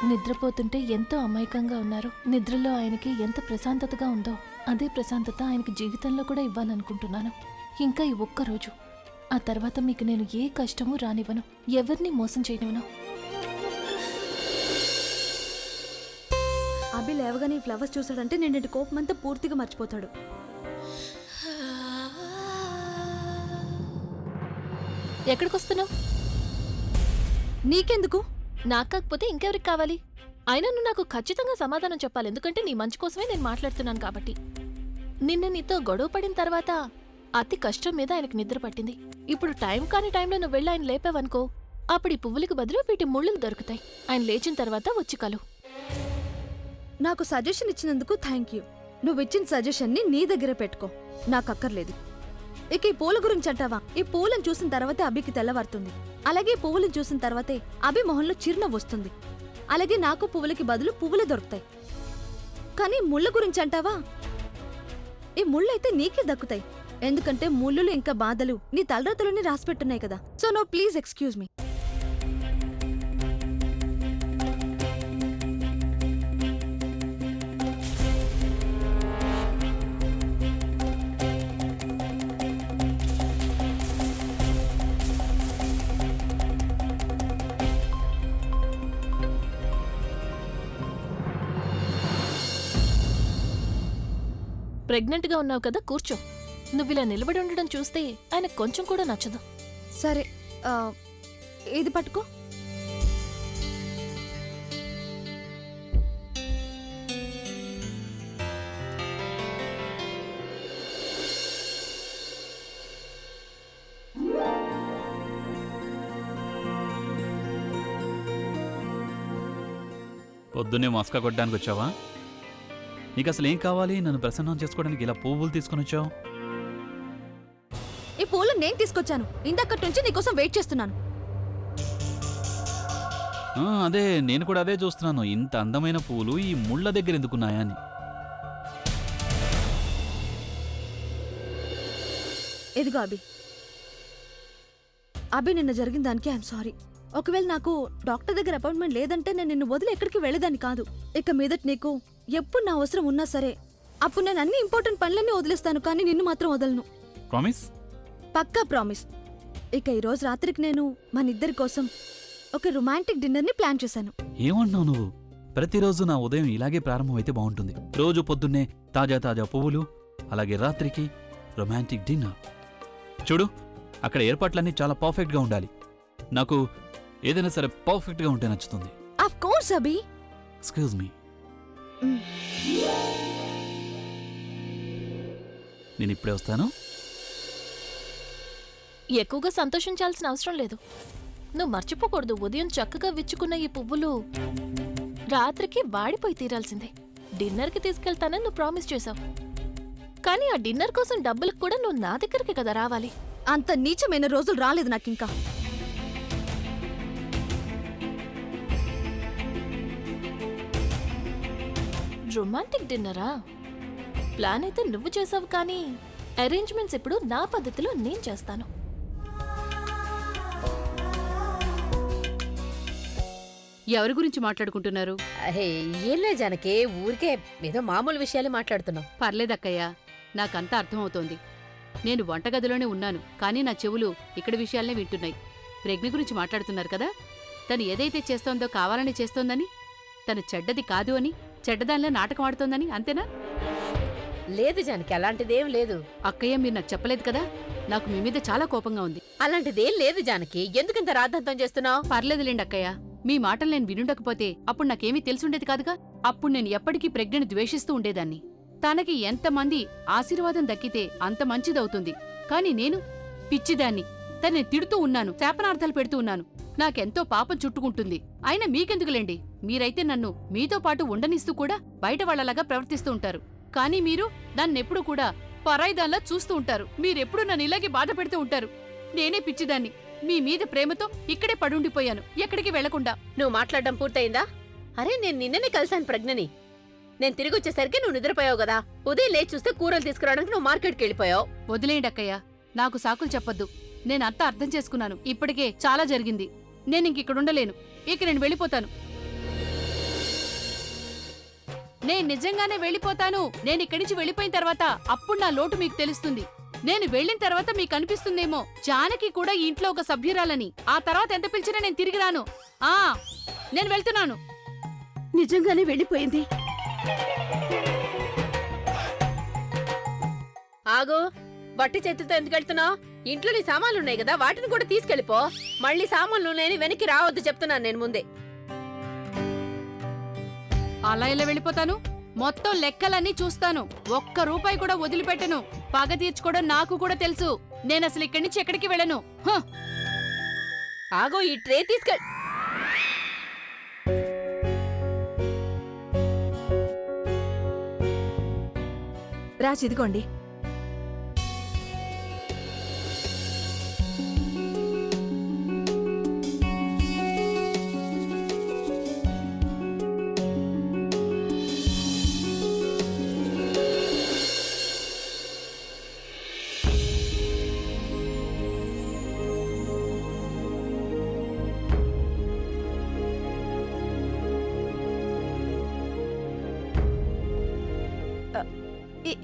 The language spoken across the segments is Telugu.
నిద్రపోతుంటే ఎంతో అమాయకంగా ఉన్నారు. నిద్రలో ఆయనకి ఎంత ప్రశాంతతగా ఉందో అదే ప్రశాంతత ఆయనకి జీవితంలో కూడా ఇవ్వాలనుకుంటున్నాను. ఇంకా ఈ ఒక్కరోజు, ఆ తర్వాత మీకు నేను ఏ కష్టమూ రానివ్వను, ఎవరిని మోసం చేయనివ్వను. అభి లేవగానే ఈ ఫ్లవర్స్ చూసాడంటే నేను కోపం అంతా పూర్తిగా మర్చిపోతాడు. ఎక్కడికొస్తున్నావు? నీకెందుకు? నాకు కాకపోతే ఇంకెవరికి కావాలి? అయినా నువ్వు నాకు ఖచ్చితంగా సమాధానం చెప్పాలి, ఎందుకంటే నీ మంచి కోసమే నేను మాట్లాడుతున్నాను కాబట్టి. నిన్న నీతో గొడవ పడిన తర్వాత అతి కష్టం మీద ఆయనకు నిద్ర పట్టింది. ఇప్పుడు టైం కాని టైంలో నువ్వు వెళ్ళి ఆయన లేపావనుకో, అప్పుడు ఈ పువ్వులకు బదులు వీటి ముళ్ళులు దొరుకుతాయి. ఆయన లేచిన తర్వాత వచ్చి కలు. నాకు సజెషన్ ఇచ్చినందుకు థ్యాంక్ యూ. నువ్వు ఇచ్చిన సజెషన్ ని నీ దగ్గర పెట్టుకో, నాకు అక్కర్లేదు. ఇక ఈ పూల గురించి అంటావా? ఈ పూలను చూసిన తర్వాతే అభికి తెల్లవారుతుంది. అలాగే పువ్వులను చూసిన తర్వాతే అభి మొహంలో చిరునవ్వు వస్తుంది. అలాగే నాకు పువ్వులకి బదులు పువ్వులే దొరుకుతాయి. కానీ ముళ్ళ గురించి అంటావా? ఈ ముళ్ళైతే నీకే దక్కుతాయి, ఎందుకంటే ముళ్ళులు ఇంకా బాధలు నీ తలరాతలోనే రాసిపెట్టున్నాయి కదా. So no, please excuse me. ప్రెగ్నెంట్గా ఉన్నావు కదా, కూర్చో. నువ్విలా నిలబడి ఉండడం చూస్తే ఆయన కొంచెం కూడా నచ్చదు. సరే, ఇది పట్టుకో. పొద్దున్నే మస్కా కొట్టడానికి వచ్చావా? నీకు అసలు ఏం కావాలి? నన్ను ప్రసన్నం చేసుకోవడానికి ఇలా పువ్వులు తీసుకుని వచ్చావు? ఈ పూలు నేను తీసుకొచ్చాను. ఇందక్కడి నుంచి నీకోసం వెయిట్ చేస్తున్నాను. అదే, నేను కూడా అదే చూస్తున్నాను. ఇంత అందమైన పువ్వులు ఈ ముళ్ళ దగ్గర ఎందుకున్నాయా అని. ఇదిగో అభి. అభి, నిన్న జరిగిన దానికి ఐఎమ్ సారీ. ఒకవేళ నాకు డాక్టర్ దగ్గర అపాయింట్మెంట్ లేదంటే నేను నిన్ను వదిలి ఎక్కడికి వెళ్ళేదాన్ని కాదు. ఇక మీదట నీకు ఎప్పుడు నా అవసరం ఉన్నా సరే అప్పుడు నేను అన్ని ఇంపార్టెంట్ పనులన్నీ వదిలేస్తాను, కానీ నిన్ను మాత్రం వదలను. ప్రామిస్? పక్కా ప్రామిస్. ఇక ఈరోజు రాత్రికి నేను మన ఇద్దరి కోసం ఒక రొమాంటిక్ డిన్నర్ని ప్లాన్ చేశాను. ఏమంటున్నావు నువ్వు? ప్రతిరోజు నా ఉదయం ఇలాగే ప్రారంభమైతే బాగుంటుంది. రోజు పొద్దున్నే తాజా తాజా పువ్వులు, అలాగే రాత్రికి రొమాంటిక్ డిన్నర్. చూడు, అక్కడ ఏర్పాట్లన్నీ చాలా పర్ఫెక్ట్గా ఉండాలి. నాకు ఏదైనా సరే పర్ఫెక్ట్గా ఉంటే నచ్చుతుంది. Of course Abhi. Excuse me, నేను ఇప్పుడే వస్తాను. ఎక్కువగా సంతోషించాల్సిన అవసరం లేదు. నువ్వు మర్చిపోకూడదు, ఉదయం చక్కగా విచ్చుకున్న ఈ పువ్వులు రాత్రికి వాడిపోయి తీరాల్సిందే. డిన్నర్కి తీసుకెళ్తానని నువ్వు ప్రామిస్ చేశావు, కానీ ఆ డిన్నర్ కోసం డబ్బులకు కూడా నువ్వు నా దగ్గరికి కదా రావాలి. అంత నీచమైన రోజులు రాలేదు నాకింకా. రొమాంటిక్ డిన్నరా? ప్లాన్ అయితే నువ్వు చేసావు, కానీ అరేంజ్మెంట్స్ ఇప్పుడు నా పద్ధతిలో నేను చేస్తాను. ఎవరి గురించి మాట్లాడుకుంటున్నారు? ఏం లే జానకి, ఊరికే ఏదో మామూలు విషయాలే మాట్లాడుతున్నాం. పర్లేదక్కయ్యా, నాకంతా అర్థమవుతోంది. నేను వంటగదిలోనే ఉన్నాను, కానీ నా చెవులు ఇక్కడ విషయాలనే వింటున్నాయి. ప్రజ్ఞ గురించి మాట్లాడుతున్నారు కదా. తను ఏదైతే చేస్తోందో కావాలని చేస్తోందని, తను చెడ్డది కాదు అని, చెడ్డదానిలో నాటకం ఆడుతోందని, అంతేనా? లేదు జానకి, అలాంటిదేం లేదు. అక్కయ్య, మీరు నాకు చెప్పలేదు కదా. నాకు మీ మీద చాలా కోపంగా ఉంది. అలాంటిదేం లేదు జానకి, ఎందుకింత రాద్ధాంతం చేస్తున్నావు? పర్లేదులేండి అక్కయ్య, మీ మాటలు నేను వినుండకపోతే అప్పుడు నాకేమీ తెలుసుండేది కాదుగా. అప్పుడు నేను ఎప్పటికీ ప్రజ్ఞను ద్వేషిస్తూ ఉండేదాన్ని. తనకి ఎంతమంది ఆశీర్వాదం దక్కితే అంత మంచిదవుతుంది. కాని నేను పిచ్చిదాన్ని. తనని తిడుతూ ఉన్నాను, శాపనార్థాలు పెడుతూ ఉన్నాను. నాకెంతో పాపం చుట్టుకుంటుంది. అయినా మీకెందుకులేండి, మీరైతే నన్ను మీతో పాటు ఉండనిస్తూ కూడా బయట వాళ్లలాగా ప్రవర్తిస్తూ ఉంటారు. కానీ మీరు నన్నెప్పుడు కూడా పరాయిదాన్లా చూస్తూ ఉంటారు. మీరెప్పుడు నన్ను ఇలాగే బాధ పెడుతూ ఉంటారు. నేనే పిచ్చిదాన్ని. మీ మీద ప్రేమతో ఇక్కడే పడుండిపోయాను, ఎక్కడికి వెళ్లకుండా. నువ్వు మాట్లాడడం పూర్తయిందా? అరే, నేను నిన్ననే కలిశాను ప్రజ్ఞని. నేను తిరిగొచ్చేసరికి నువ్వు నిద్రపోయావు కదా. ఉదయం లేచి చూస్తే కూరలు తీసుకురావడానికి నువ్వు మార్కెట్కి వెళ్ళిపోయావు. వదిలేండి అక్కయ్య, నాకు సాకులు చెప్పొద్దు. నేనంతా అర్థం చేసుకున్నాను. ఇప్పటికే చాలా జరిగింది. నేనింకిక్కడుండలేను. ఇక నేను వెళ్ళిపోతాను. నేను నిజంగానే వెళ్ళిపోతాను. నేను ఇక్కడి నుంచి వెళ్ళిపోయిన తర్వాత అప్పుడు నా లోటు మీకు తెలుస్తుంది. నేను వెళ్ళిన తర్వాత మీకు అనిపిస్తుందేమో జానకి కూడా ఈ ఇంట్లో ఒక సభ్యురాలని. ఆ తర్వాత ఎంత పిలిచినా నేను తిరిగి రాను. నేను వెళ్తున్నాను. నిజంగానే వెళ్ళిపోయింది. ఆగు, బట్టి చేతితో ఎందుకు వెళ్తున్నావు? ఇంట్లో నీ సామాన్లున్నాయి కదా, వాటిని కూడా తీసుకెళ్ళిపో. మళ్ళీ సామాన్లున్నాయని వెనక్కి రావద్దు చెప్తున్నాను నేను ముందే. అలా ఇలా వెళ్ళిపోతాను? మొత్తం లెక్కలన్నీ చూస్తాను. ఒక్క రూపాయి కూడా వదిలిపెట్టను. పగ తీర్చుకోవడం నాకు కూడా తెలుసు. నేను అసలు ఇక్కడి నుంచి ఎక్కడికి వెళ్ళను. ఆగో, ఈ ట్రే తీసుకెళ్. రాజ్ ఇదిగోండి.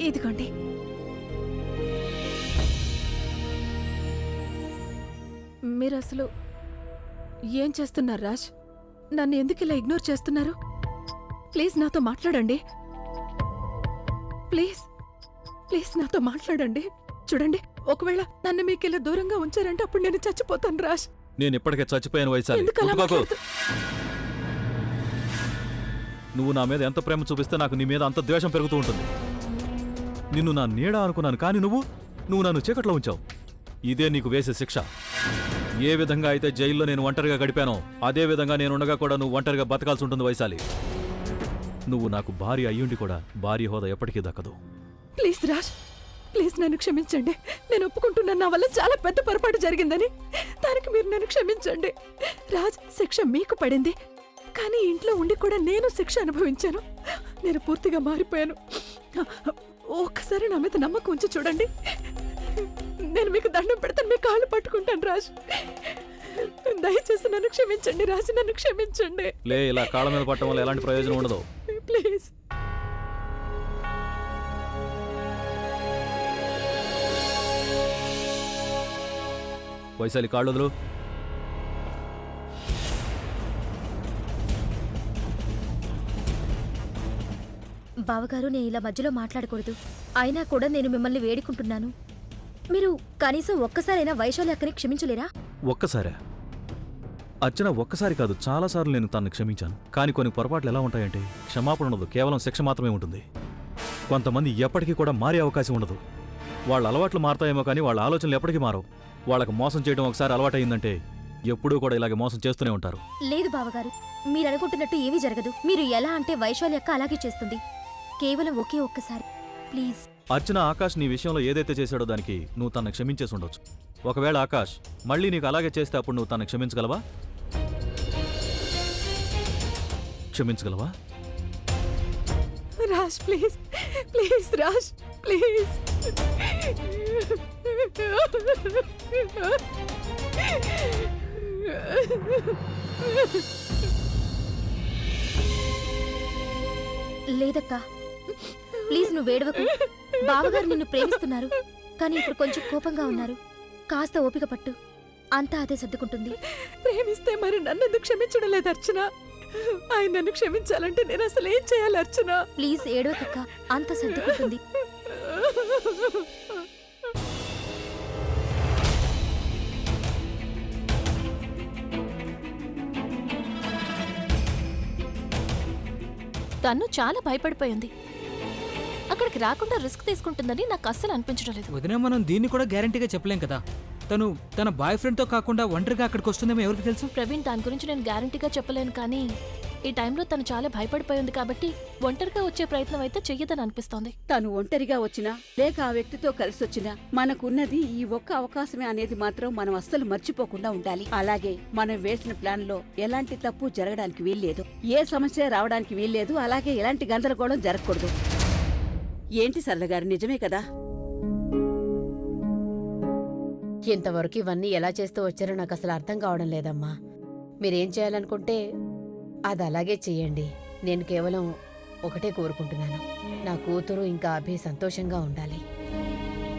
ఇదిగోండి. మీరు అసలు ఏం చేస్తున్నారు రాజ్? నన్ను ఎందుకు ఇలా ఇగ్నోర్ చేస్తున్నారు? ప్లీజ్ నాతో మాట్లాడండి. ప్లీజ్ ప్లీజ్ నాతో మాట్లాడండి. చూడండి, ఒకవేళ నన్ను మీకు ఇలా దూరంగా ఉంచారంటే అప్పుడు నేను చచ్చిపోతాను రాజ్. నేను ఇప్పటికే చచ్చిపోయాను వైశాలి. ఎందుకు అలా ఉట్టుకోకు. మాట్లాడుతూ- నువ్వు నా మీద ఎంత ప్రేమ చూపిస్తే నాకు నీ మీద అంత ద్వేషం పెరుగుతూ ఉంటుంది. నిన్ను నా నీడ అనుకున్నాను, కానీ నువ్వు నన్ను చీకట్లో ఉంచావు. ఇదే నీకు వేసే శిక్ష. ఏ విధంగా అయితే జైల్లో నేను ఒంటరిగా గడిపానో అదే విధంగా నేనుండగా కూడా నువ్వు ఒంటరిగా బతకాల్సి ఉంటుంది వైశాలి. నువ్వు నాకు భార్య అయ్యుండి కూడా భార్య హోదా ఎప్పటికీ దక్కదు. ప్లీజ్ రాజ్, ప్లీజ్ నన్ను క్షమించండి. నేను ఒప్పుకుంటున్నాను, నా వల్ల చాలా పెద్ద పొరపాటు జరిగిందని. దానికి మీరు నన్ను క్షమించండి. రాజ్, శిక్ష మీకు పడింది, కానీ ఇంట్లో ఉండి కూడా నేను శిక్ష అనుభవించాను. నేను పూర్తిగా మారిపోయాను. ఒక్కసారి నా మీద నమ్మకం ఉంచి చూడండి. నేను మీకు దండం పెడతాను, మీ కాళ్ళు పట్టుకుంటాను రాజ్. దయచేసి నన్ను క్షమించండి రాజ్, నన్ను క్షమించండి. లే, ఇలా కాళ్ళ మీద పట్టడం వల్ల ఎలాంటి ప్రయోజనం ఉండదు. ప్లీజ్. వైశాలి, కాళ్ళు వదులు. బావగారు, నేను ఇలా మధ్యలో మాట్లాడకూడదు. అయినా కూడా నేను మిమ్మల్ని వేడుకుంటున్నాను. మీరు కనీసం ఒక్కసారైనా వైశాలి అక్కని క్షమించలేరా? ఒక్కసారా? అర్చన, ఒక్కసారి కాదు, చాలాసార్లు నేను తనను క్షమించాను. కానీ కొన్ని పొరపాట్లు ఎలా ఉంటాయంటే క్షమాపణ ఉండదు, కేవలం శిక్ష మాత్రమే ఉంటుంది. కొంతమంది ఎప్పటికీ కూడా మారే అవకాశం ఉండదు. వాళ్ళ అలవాట్లు మారతాయేమో కానీ వాళ్ళ ఆలోచనలు ఎప్పటికీ మారవు. వాళ్ళకి మోసం చేయడం ఒకసారి అలవాటయిందంటే ఎప్పుడూ కూడా ఇలాగే మోసం చేస్తూనే ఉంటారు. లేదు బావగారు, మీరు అనుకుంటున్నట్టు ఏమీ జరగదు. మీరు ఎలా అంటే వైశాలి అక్క అలాగే చేస్తుంది. కేవలం ఒకే ఒక్కసారి ప్లీజ్. అర్చన, ఆకాష్ నీ విషయంలో ఏదైతే చేశాడో దానికి నువ్వు తనను క్షమించేసి ఉండొచ్చు. ఒకవేళ ఆకాష్ మళ్ళీ నీకు అలాగే చేస్తే అప్పుడు నువ్వు తనను క్షమించగలవా? క్షమించగలవా? Raj, please please Raj, please. లేదక్కా, ప్లీజ్ నువ్వు వేడవకు. బావగారు నిన్ను ప్రేమిస్తున్నారు, కానీ ఇప్పుడు కొంచెం కోపంగా ఉన్నారు. కాస్త ఓపిక పట్టు, అంతా అదే సర్దుకుంటుంది. ప్రేమిస్తే మరి నన్నెందుకు క్షమించడం లేదు అర్చన? ఆయన నన్ను క్షమించాలంటే నేను అసలు ఏం చేయాలి అర్చన? ప్లీజ్ ఏడవకక్క, అంతా సర్దుకుంటుంది. తను చాలా భయపడిపోయింది. అక్కడికి రాకుండా రిస్క్ తీసుకుంటుందని నాకు అస్సలు అనిపించడం లేదు. వదిన, మనం దీన్ని కూడా గ్యారంటీగా చెప్పలేం కదా. తను తన బాయ్ ఫ్రెండ్తో కాకుండా ఒంటరిగా అక్కడికి వస్తుందేమో ఎవరికి తెలుసు? ప్రవీణ్, దాని గురించి నేను గ్యారంటీగా చెప్పలేను, కానీ ఈ టైంలో తను చాలా భయపడిపోయింది కాబట్టి ఒంటరిగా వచ్చే ప్రయత్నం అయితే చెయ్యదని అనిపిస్తోంది. తను ఒంటరిగా వచ్చినా లేక ఆ వ్యక్తితో కలిసొచ్చినా మనకున్నది ఈ ఒక్క అవకాశమే అనేది మాత్రం మనం అస్సలు మర్చిపోకుండా ఉండాలి. అలాగే మనం వేసిన ప్లాన్ లో ఎలాంటి తప్పు జరగడానికి వీల్లేదు, ఏ సమస్య రావడానికి వీల్లేదు, అలాగే ఎలాంటి గందరగోళం జరగకూడదు. ఏంటి సరళగారు, నిజమే కదా? ఇంతవరకు ఇవన్నీ ఎలా చేస్తూ వచ్చారో నాకు అసలు అర్థం కావడం లేదమ్మా. మీరేం చేయాలనుకుంటే అది అలాగే చెయ్యండి. నేను కేవలం ఒకటే కోరుకుంటున్నాను, నా కూతురు ఇంకా అభి సంతోషంగా ఉండాలి.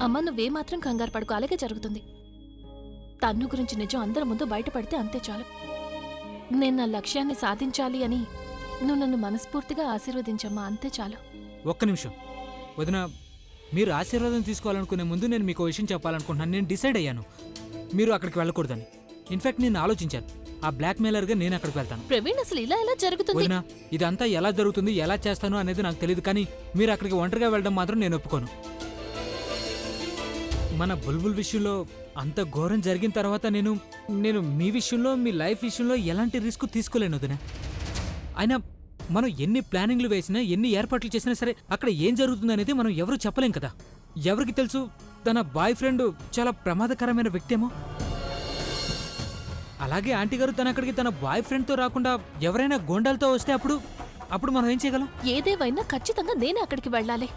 అమ్మ నువ్వేమాత్రం కంగారు పడుకో, అలాగే జరుగుతుంది. తన్ను గురించి నిజం అందరి ముందు బయటపడితే అంతే చాలు. నేను నా లక్ష్యాన్ని సాధించాలి అని నువ్వు నన్ను మనస్ఫూర్తిగా ఆశీర్వదించమ్మా, అంతే చాలు. ఒక్క నిమిషం వదిన, మీరు ఆశీర్వాదం తీసుకోవాలనుకునే ముందు నేను మీకు విషయం చెప్పాలనుకుంటున్నాను. నేను డిసైడ్ అయ్యాను మీరు అక్కడికి వెళ్ళకూడదని. ఇన్ఫాక్ట్ నేను ఆలోచించాను, ఆ బ్లాక్ మెయిలర్గా నేను అక్కడికి వెళ్తాను. ప్రవీణ్, అసలు ఇలా ఎలా జరుగుతుంది? వదిన, ఇదంతా ఎలా జరుగుతుంది, ఎలా చేస్తాను అనేది నాకు తెలియదు, కానీ మీరు అక్కడికి ఒంటరిగా వెళ్ళడం మాత్రం నేను ఒప్పుకోను. మన బుల్బుల్ విషయంలో అంత ఘోరం జరిగిన తర్వాత నేను మీ విషయంలో, మీ లైఫ్ విషయంలో ఎలాంటి రిస్క్ తీసుకోలేను వదిన. అయినా మనం ఎన్ని ప్లానింగ్లు వేసినా, ఎన్ని ఏర్పాట్లు చేసినా సరే అక్కడ ఏం జరుగుతుంది అనేది మనం ఎవరూ చెప్పలేం కదా. ఎవరికి తెలుసు తన బాయ్ ఫ్రెండ్ చాలా ప్రమాదకరమైన వ్యక్తేమో. అలాగే ఆంటీ గారు తన అక్కడికి తన బాయ్ ఫ్రెండ్తో రాకుండా ఎవరైనా గోండాలతో వస్తే అప్పుడు మనం ఏం చేయగలం? ఏదేవైనా ఖచ్చితంగా నేనే అక్కడికి వెళ్ళాలి.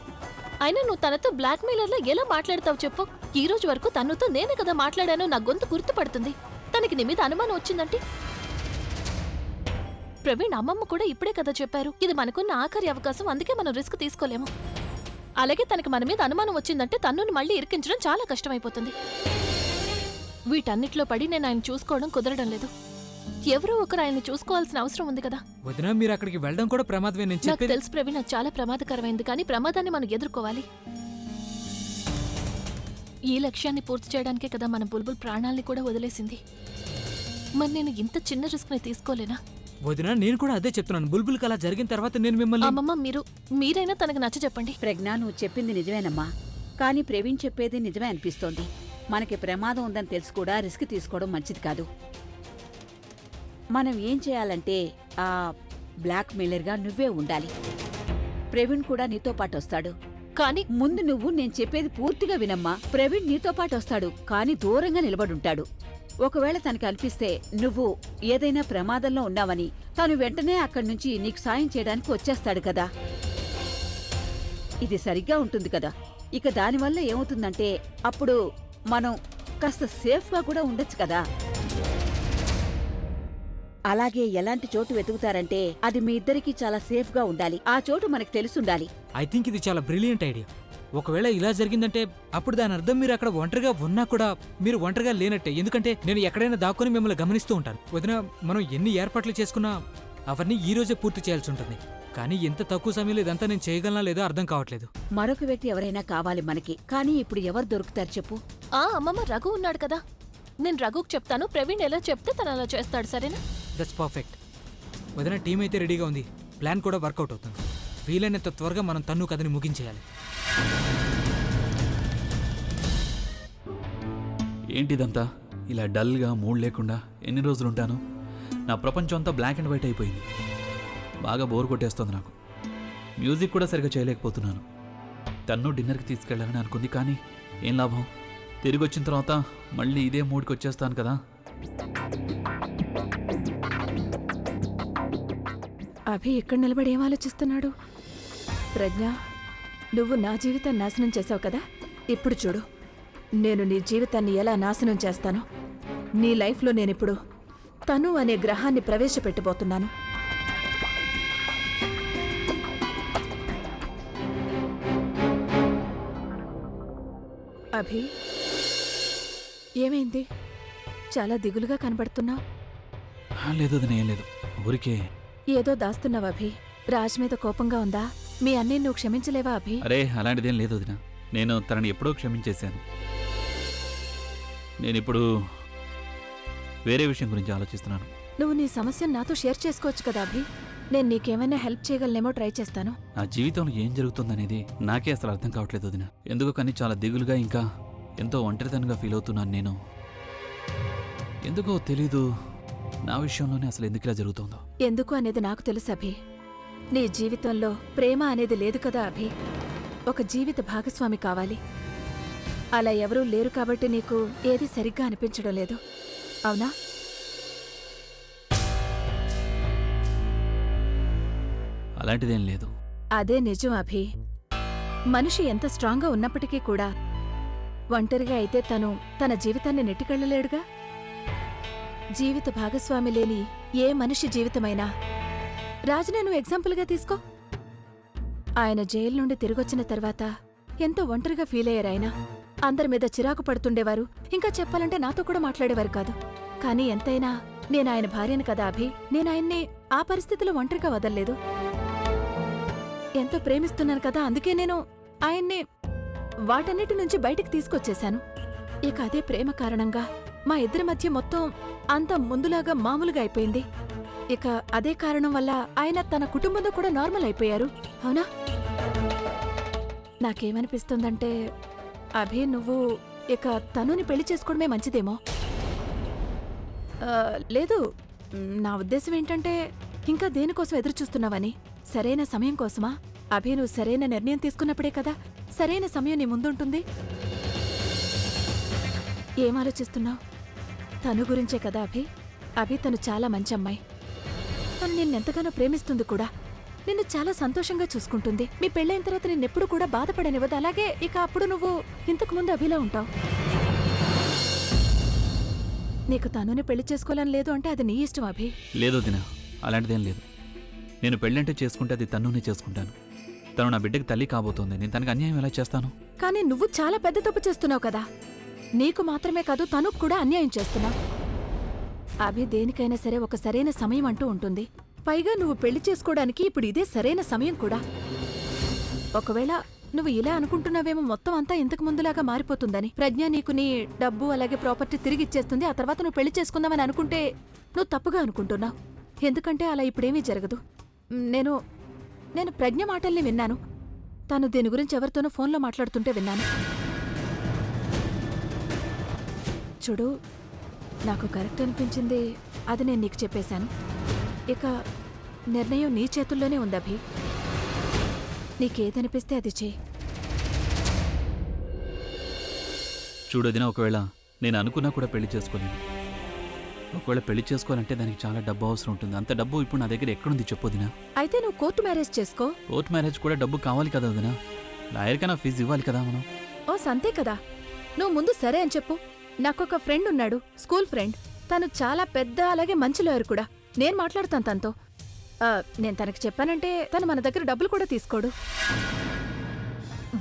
అయినా నువ్వు తనతో బ్లాక్ మెయిలర్లో ఎలా మాట్లాడతావు చెప్పు? ఈ రోజు వరకు తనతో నేనే కదా మాట్లాడాను, నా గొంతు గుర్తుపడుతుంది. తనకి నీ మీద అనుమానం వచ్చిందంటే? ప్రవీణ్, అమ్మమ్మ కూడా ఇప్పుడే కదా చెప్పారు, ఇది మనకున్న ఆఖరి అవకాశం, అందుకే మనం రిస్క్ తీసుకోలేము. అలాగే తనకి మన మీద అనుమానం వచ్చిందంటే తన్నుని మళ్ళీ ఇరికించడం చాలా కష్టమైపోతుంది. వీటన్నిటిలో పడి నేను ఆయన చూసుకోవడం కుదరడం లేదు. ఎవరో ఒకరు ఆయన్ని చూసుకోవాల్సిన అవసరం ఉంది కదా. వదినా, మీరు అక్కడికి వెళ్ళడం కూడా ప్రమాదమే. నేను నాకు చెప్పేది తెలుసు ప్రవీణ్, అది చాలా ప్రమాదకరమైంది, కానీ ప్రమాదాన్ని మనం ఎదుర్కోవాలి. ఈ లక్ష్యాన్ని పూర్తి చేయడానికే కదా మన బుల్బుల్ ప్రాణాల్ని కూడా వదిలేసింది. మరి నేను ఇంత చిన్న రిస్క్ ని తీసుకోలేనా? వదినా, నేను కూడా అదే చెప్తున్నాను. బుల్బుల్కి అలా జరిగిన తర్వాత నేను మిమ్మల్ని అమ్మమ్మ, మీరైనా తనకు నచ్చ చెప్పండి. ప్రజ్ఞ, నువ్వు చెప్పింది నిజమేనమ్మా, కానీ ప్రవీణ్ చెప్పేది నిజమే అనిపిస్తోంది. మనకి ప్రమాదం ఉందని తెలిసి కూడా రిస్క్ తీసుకోవడం మంచిది కాదు. మనం ఏం చేయాలంటే ఆ బ్లాక్ మెయిలర్గా నువ్వే ఉండాలి. ప్రవీణ్ కూడా నీతో పాటు వస్తాడు. కానీ ముందు నువ్వు నేను చెప్పేది పూర్తిగా వినమ్మా. ప్రవీణ్ నీతో పాటు వస్తాడు, కానీ దూరంగా నిలబడుంటాడు. ఒకవేళ తనకి అనిపిస్తే నువ్వు ఏదైనా ప్రమాదంలో ఉన్నావని తను వెంటనే అక్కడి నుంచి నీకు సాయం చేయడానికి వచ్చేస్తాడు కదా. ఇది సరిగ్గా ఉంటుంది కదా. ఇక దానివల్ల ఏమవుతుందంటే అప్పుడు మనం కాస్త సేఫ్గా కూడా ఉండొచ్చు కదా. అలాగే ఎలాంటి చోటు వెతుకుతారంటే అది మీ ఇద్దరికీ చాలా సేఫ్గా ఉండాలి. ఆ చోటు మనకు తెలుసుండాలి. ఐ థింక్ ఇది చాలా బ్రిలియంట్ ఐడియా. ఒకవేళ ఇలా జరిగిందంటే అప్పుడు దాని అర్థం మీరు అక్కడ ఒంటరిగా ఉన్నా కూడా మీరు ఒంటరిగా లేనట్టే. ఎందుకంటే నేను ఎక్కడైనా దాక్కుని మిమ్మల్ని గమనిస్తూ ఉంటాను. వదిన, మనం ఎన్ని ఏర్పాట్లు చేసుకున్నా అవన్నీ ఈ రోజే పూర్తి చేయాల్సి ఉంటుంది. కానీ ఎంత తక్కువ సమయంలో ఇదంతా నేను చేయగలనా లేదో అర్థం కావట్లేదు. మరొక వ్యక్తి ఎవరైనా కావాలి మనకి, కానీ ఇప్పుడు ఎవరు దొరుకుతారు చెప్పు? అమ్మమ్మ, రఘు ఉన్నాడు కదా, నేను రఘుకు చెప్తాను. ప్రవీణ్ ఎలా చెప్తే తను అలా చేస్తాడు, సరేనా? That's perfect. వదిన, టీం అయితే రెడీగా ఉంది, ప్లాన్ కూడా వర్కౌట్ అవుతుంది. వీలైనంత త్వరగా మనం తన్ను కథని ముగించేయాలి. ఏంటిదంతా ఇలా డల్గా మూడ్ లేకుండా ఎన్ని రోజులుంటాను? నా ప్రపంచం అంతా బ్లాక్ అండ్ వైట్ అయిపోయింది. బాగా బోర్ కొట్టేస్తుంది నాకు. మ్యూజిక్ కూడా సరిగా చేయలేకపోతున్నాను. తన్ను డిన్నర్కి తీసుకెళ్ళాలని అనుకుంది, కానీ ఏం లాభం? తిరిగి వచ్చిన తర్వాత మళ్ళీ ఇదే మూడ్కి వచ్చేస్తాను కదా. అభి ఎక్కడ నిలబడి ఏం ఆలోచిస్తున్నాడు? ప్రజ్ఞ, నువ్వు నా జీవితాన్ని నాశనం చేసావు కదా, ఇప్పుడు చూడు నేను నీ జీవితాన్ని ఎలా నాశనం చేస్తానో. నీ లైఫ్లో నేనిప్పుడు తను అనే గ్రహాన్ని ప్రవేశపెట్టబోతున్నాను. అభి, ఏమైంది? చాలా దిగులుగా కనబడుతున్నావు. లేదు, అది ఏం లేదు, ఊరికే. ఏదో దాస్తున్నావు అభి. రాజ్ మీద కోపంగా ఉందా? మీ అన్నీ నువ్వు క్షమించలేవా అభి? అరే, అలాంటిదేం లేదు వదినా. నేను తనని ఎప్పుడో క్షమించేశాను. నేనిప్పుడు వేరే విషయం గురించి ఆలోచిస్తున్నాను. నువ్వు నీ సమస్యను నాతో షేర్ చేసుకోవచ్చు కదా అభి. నేను నీకేమైనా హెల్ప్ చేయగలనేమో ట్రై చేస్తాను. నా జీవితంలో ఏం జరుగుతుందనేది నాకే అసలు అర్థం కావట్లేదు వదినా. ఎందుకో కానీ చాలా దిగులుగా, ఇంకా ఎంతో ఒంటరితనంగా ఫీల్ అవుతున్నాను నేను. ఎందుకో తెలీదు, నా విషయంలోనే అసలు ఎందుకు ఇలా జరుగుతుందో. ఎందుకు అనేది నాకు తెలుసు అభి. నీ జీవితంలో ప్రేమ అనేది లేదు కదా అభి. ఒక జీవిత భాగస్వామి కావాలి. అలా ఎవరూ లేరు కాబట్టి నీకు ఏది సరిగ్గా అనిపించడం లేదు, అవునా? అలాంటిదేం లేదు. అదే నిజం అభి. మనిషి ఎంత స్ట్రాంగ్గా ఉన్నప్పటికీ కూడా ఒంటరిగా అయితే తను తన జీవితాన్ని నెట్టికెళ్లలేడుగా. జీవిత భాగస్వామి లేని ఏ మనిషి జీవితమైనా, రాజునే నువ్వు ఎగ్జాంపుల్గా తీసుకో. ఆయన జైలు నుండి తిరిగొచ్చిన తర్వాత ఎంతో ఒంటరిగా ఫీల్ అయ్యారాయన. అందరి మీద చిరాకు పడుతుండేవారు. ఇంకా చెప్పాలంటే నాతో కూడా మాట్లాడేవారు కాదు. కానీ ఎంతైనా నేను ఆయన భార్యను కదా అభి. నేను ఆయన్ని ఆ పరిస్థితిలో ఒంటరిగా వదల్లేదు. ఎంతో ప్రేమిస్తున్నాను కదా, అందుకే నేను ఆయన్ని వాటన్నిటి నుంచి బయటికి తీసుకొచ్చేశాను. ఇక అదే ప్రేమ కారణంగా మా ఇద్దరి మధ్య మొత్తం అంత ముందులాగా మామూలుగా అయిపోయింది. ఇక అదే కారణం వల్ల ఆయన తన కుటుంబంతో కూడా నార్మల్ అయిపోయారు. అవునా? నాకేమనిపిస్తుందంటే అభి, నువ్వు ఇక తనుని పెళ్లి చేసుకోవడమే మంచిదేమో. లేదు, నా ఉద్దేశం ఏంటంటే ఇంకా దేనికోసం ఎదురుచూస్తున్నావని. సరైన సమయం కోసమా? అభి, నువ్వు సరైన నిర్ణయం తీసుకున్నప్పుడే కదా సరైన సమయం నీ ముందుంటుంది. ఏం ఆలోచిస్తున్నావు? తను గురించే కదా అభి. అభి, తను చాలా మంచి అమ్మాయి. తను నిన్నెంతగానో ప్రేమిస్తుంది కూడా. నిన్ను చాలా సంతోషంగా చూసుకుంటుంది. మీ పెళ్ళైన తర్వాత నిన్నెప్పుడు కూడా బాధపడనివ్వదు. అలాగే ఇక అప్పుడు నువ్వు ఇంతకు ముందు అభిలా ఉంటావు. నీకు తనుని పెళ్లి చేసుకోవాలని లేదు అంటే అది నీ ఇష్టం అభి. లేదు దినా, అలాంటిదేం లేదు. నేను పెళ్ళంటే చేసుకుంటే అది తన్నునే చేసుకుంటాను. తను నా బిడ్డకి తల్లి కాబోతోంది. నేను తనకు అన్యాయం ఎలా చేస్తాను? కానీ నువ్వు చాలా పెద్ద తప్పు చేస్తున్నావు కదా. నీకు మాత్రమే కాదు, తనుకు కూడా అన్యాయం చేస్తున్నావు. అభి, దేనికైనా సరే ఒక సరైన సమయం అంటూ ఉంటుంది. పైగా నువ్వు పెళ్లి చేసుకోవడానికి ఇప్పుడు ఇదే సరైన సమయం కూడా. ఒకవేళ నువ్వు ఇలా అనుకుంటున్నావేమో మొత్తం అంతా ఇంతకు ముందులాగా మారిపోతుందని. ప్రజ్ఞ నీకు నీ డబ్బు అలాగే ప్రాపర్టీ తిరిగి ఇచ్చేస్తుంది, ఆ తర్వాత నువ్వు పెళ్లి చేసుకుందామని అనుకుంటే నువ్వు తప్పుగా అనుకుంటున్నావు. ఎందుకంటే అలా ఇప్పుడేమీ జరగదు. నేను ప్రజ్ఞ మాటల్ని విన్నాను. తను దీని గురించి ఎవరితోనో ఫోన్లో మాట్లాడుతుంటే విన్నాను. చూడు, నాకు కరెక్ట్ అనిపించింది అది నేను నీకు చెప్పేశాను. ఇక నిర్ణయం నీ చేతుల్లోనే ఉంది అభి. నీకేదనిపిస్తే అది చెయ్యి. చూడదినా, ఒకవేళ నేను అనుకున్నా కూడా పెళ్లి చేసుకోలేను. ఒకవేళ పెళ్లి చేసుకోవాలంటే దానికి చాలా డబ్బు అవసరం ఉంటుంది. అంత డబ్బు ఇప్పుడు నా దగ్గర ఎక్కడుంది చెప్పొదినా? అయితే నువ్వు కోర్టు మ్యారేజ్ చేసుకో. కోర్ట్ మ్యారేజ్ కూడా డబ్బు కావాలి కదా వదినా. లాయర్కైనా ఫీజు ఇవ్వాలి కదా మనం. ఓ సంతే కదా. నువ్వు ముందు సరే అని చెప్పు. నాకొక ఫ్రెండ్ ఉన్నాడు, స్కూల్ ఫ్రెండ్. తను చాలా పెద్ద అలాగే మంచి లాయర్ కూడా. నేను మాట్లాడతాను తనతో. నేను తనకి చెప్పానంటే తను మన దగ్గర డబ్బులు కూడా తీసుకోడు.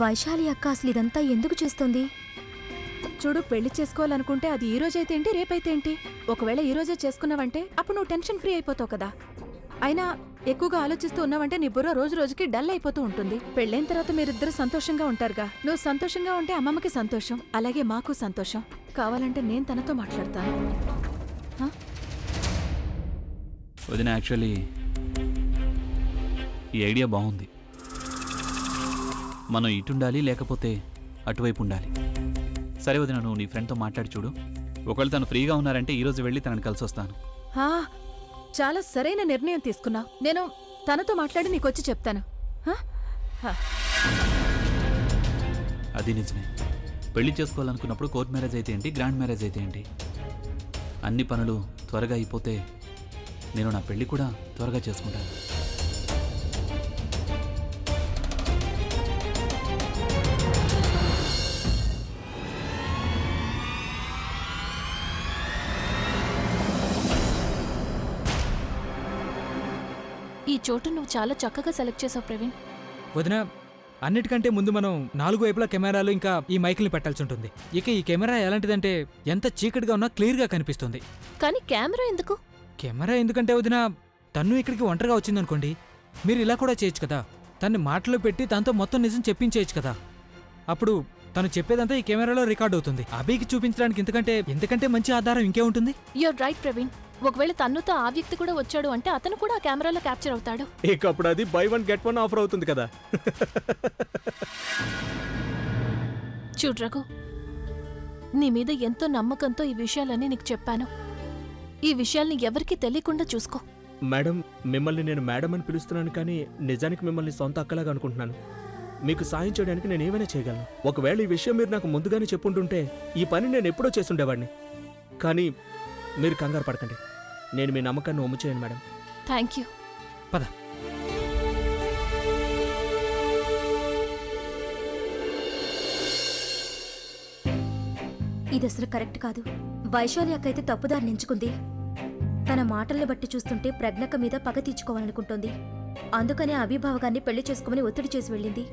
వైశాలి అక్క అసలు ఇదంతా ఎందుకు చేస్తోంది? చూడు, పెళ్లి చేసుకోవాలనుకుంటే అది ఈ రోజైతే ఏంటి, రేపైతే ఏంటి. ఒకవేళ ఈ రోజే చేసుకున్నావంటే అప్పుడు నువ్వు టెన్షన్ ఫ్రీ అయిపోతావు కదా. అయినా ఎక్కువగా ఆలోచిస్తూ ఉన్నావంటే నీ బుర్ర రోజు రోజుకి డల్ అయిపోతూ ఉంటుంది. పెళ్ళైన తర్వాత మీరిద్దరు సంతోషంగా ఉంటారుగా. నువ్వు సంతోషంగా ఉంటే అమ్మమ్మకి సంతోషం, అలాగే మాకు సంతోషం. కావాలంటే నేను తనతో మాట్లాడతాను. వదిన, యాక్చువల్లీ ఈ ఐడియా బాగుంది. మనం ఇటుండాలి లేకపోతే అటువైపు ఉండాలి. సరే వదిన, నువ్వు నీ ఫ్రెండ్తో మాట్లాడి చూడు. ఒకవేళ తను ఫ్రీగా ఉన్నారంటే ఈరోజు వెళ్ళి తనని కలిసి వస్తాను. చాలా సరైన నిర్ణయం తీసుకున్నావు. నేను తనతో మాట్లాడి నీకొచ్చి చెప్తాను. అది నిజమే. పెళ్లి చేసుకోవాలనుకున్నప్పుడు కోర్ట్ మ్యారేజ్ అయితే ఏంటి, గ్రాండ్ మ్యారేజ్ అయితే ఏంటి, అన్ని పనులు త్వరగా అయిపోతే నేను నా పెళ్లి కూడా త్వరగా చేసుకుంటాను. ఈ చోటు నువ్వు చాలా చక్కగా సెలెక్ట్ చేసావు ప్రవీణ్. వదిన, అన్నిటికంటే ముందు మనం 4 వైపులా కెమెరాలు ఇంకా ఈ మైకుల్ని పెట్టాల్సి ఉంటుంది. ఇక ఈ కెమెరా ఎలాంటిదంటే ఎంత చీకటిగా ఉన్నా క్లియర్గా కనిపిస్తుంది. కానీ కెమెరా ఎందుకు? కెమెరా ఎందుకంటే వదిన, తన్ను ఇక్కడికి ఒంటరిగా వచ్చిందనుకోండి, మీరు ఇలా కూడా చేయొచ్చు కదా. తన్ని మాటలో పెట్టి తనతో మొత్తం నిజం చెప్పించేయచ్చు కదా. అప్పుడు తను చెప్పేదంతా ఈ కెమెరాలో రికార్డ్ అవుతుంది. అభికి చూపించడానికి ఎందుకంటే మంచి ఆధారం ఇంకే ఉంటుంది. You're right Praveen. ఒకవేళ తన్నుతో ఆ వ్యక్తి కూడా వచ్చాడు అంటే అతను కూడా ఆ కెమెరాలో క్యాప్చర్ అవుతాడు. ఇక అప్పుడు అది బై 1 గెట్ 1 ఆఫర్ అవుతుంది కదా. చూడు రఘు, నీ మీద ఎంతో నమ్మకంతో ఈ విషయాలన్నీ నీకు చెప్పాను. ఈ విషయాల్ని ఎవరికీ తెలియకుండా చూసుకో. మేడం, మిమ్మల్ని నేను మేడం అని పిలుస్తున్నాను, కానీ నిజానికి మిమ్మల్ని సొంత అక్కలాగా అనుకుంటున్నాను. మీకు సాయం చేయడానికి నేను ఏమైనా చేయగలను. ఒకవేళ ఈ విషయం మీరు నాకు ముందుగానే చెప్పుంటుంటే ఈ పని నేను ఎప్పుడో చేసుండేవాడిని. కానీ మీరు కంగారు పడకండి. నేను మీ నమ్మకాన్ని ఒమ్ము చేయను మేడం. Thank you. పద. ఇది అసలు కరెక్ట్ కాదు. వైశాలి అక్క అయితే తప్పుదారిని ఎంచుకుంది. తన మాటల్ని బట్టి చూస్తుంటే ప్రజ్ఞక మీద పగ తీర్చుకోవాలనుకుంటోంది. అందుకనే అభి బావగారిని పెళ్లి చేసుకోమని ఒత్తిడి చేసి వెళ్ళింది.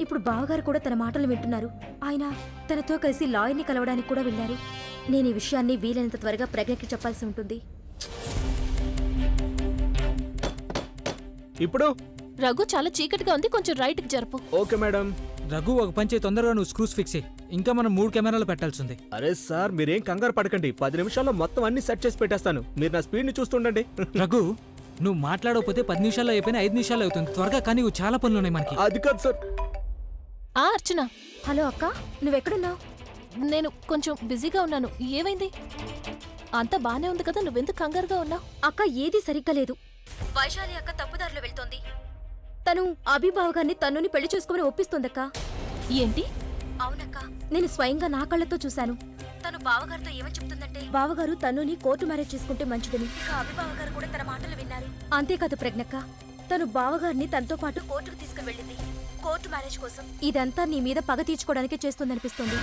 ఇప్పుడు బావగారు కూడా తన మాటలు వింటున్నారు. ఆయన తనతో కలిసి లాయర్ని కలవడానికి కూడా వెళ్ళారు. నేను ఈ విషయాన్ని వీలైనంత త్వరగా ప్రజ్ఞకి చెప్పాల్సి ఉంటుంది. ఇప్పుడు రఘు చాలా చీకటిగా ఉంది, కొంచెం రైట్కి జరుపు. Okay madam. రఘు ఒక పని చేయి, తొందరగా నువ్వు స్క్రూస్ ఫిక్స్ చేయి. ఇంకా మనం 3 కెమెరాలు పెట్టాల్సి ఉంది. అరే సార్ మీరేం కంగారు పడకండి, 10 నిమిషాల్లో మొత్తం అన్ని సెట్ చేసి పెట్టేస్తాను. మీరు నా స్పీడ్ని చూస్తుండండి. రఘు నువ్వు మాట్లాడకపోతే 10 నిమిషాల్లో అయిపోయినా 5 నిమిషాలు అవుతుంది. త్వరగా కానీ చాలా పనులు ఉన్నాయి మనకి. అది కాదు సార్. అర్చన, హలో అక్క, నువ్వెక్కడున్నావు? నేను కొంచెం బిజీగా ఉన్నాను. ఏమైంది? అంతా బానే ఉంది కదా, నువ్వెందుకు కంగారుగా ఉన్నావు? అక్క ఏదీ సరిగ్గా లేదు. వైశాలి అక్క తప్పుదారిలో వెళ్తోంది. తను అభి బావగారిని తన్నుని పెళ్లి చేసుకోమని ఒప్పిస్తోందక్క. ఏంటి? అవునక్క, నేను స్వయంగా నా కళ్ళతో చూశాను. తను బావగారితో ఏమని చెప్తుందంటే, బావగారు తన్నుని కోర్టు మ్యారేజ్ చేసుకుంటే మంచిదని. ఇక అభి బావగారు కూడా తన మాటలు విన్నారు. అంతేకాదు ప్రజ్ఞక్క, తను బావగారిని తనతో పాటు కోర్టుకు తీసుకుని వెళ్ళింది, కోర్టు మ్యారేజ్ కోసం. ఇదంతా నీ మీద పగ తీర్చుకోవడానికే చేస్తుందనిపిస్తోంది.